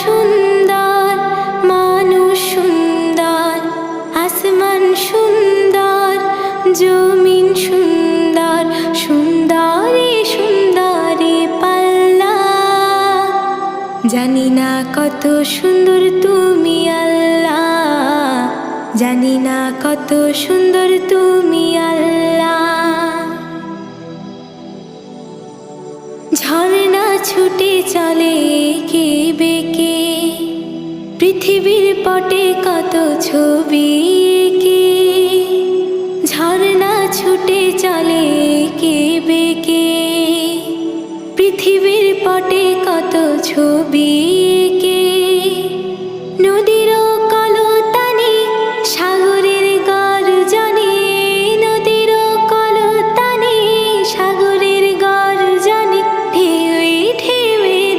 সুন্দর, মানুষ সুন্দর, আসমান সুন্দর, জমিন সুন্দর, সুন্দরী সুন্দরী পাল্লা। জানি না কত সুন্দর তুমি আল্লাহ, জানি না কত সুন্দর তুমি আল্লাহ। ঝর্ণা ছুটে চলে এঁকে বেঁকে, পৃথিবীর পটে কত ছবি এঁকে। ঝর্ণা ছুটে চলে এঁকে বেঁকে, পৃথিবীর পটে কত ছবি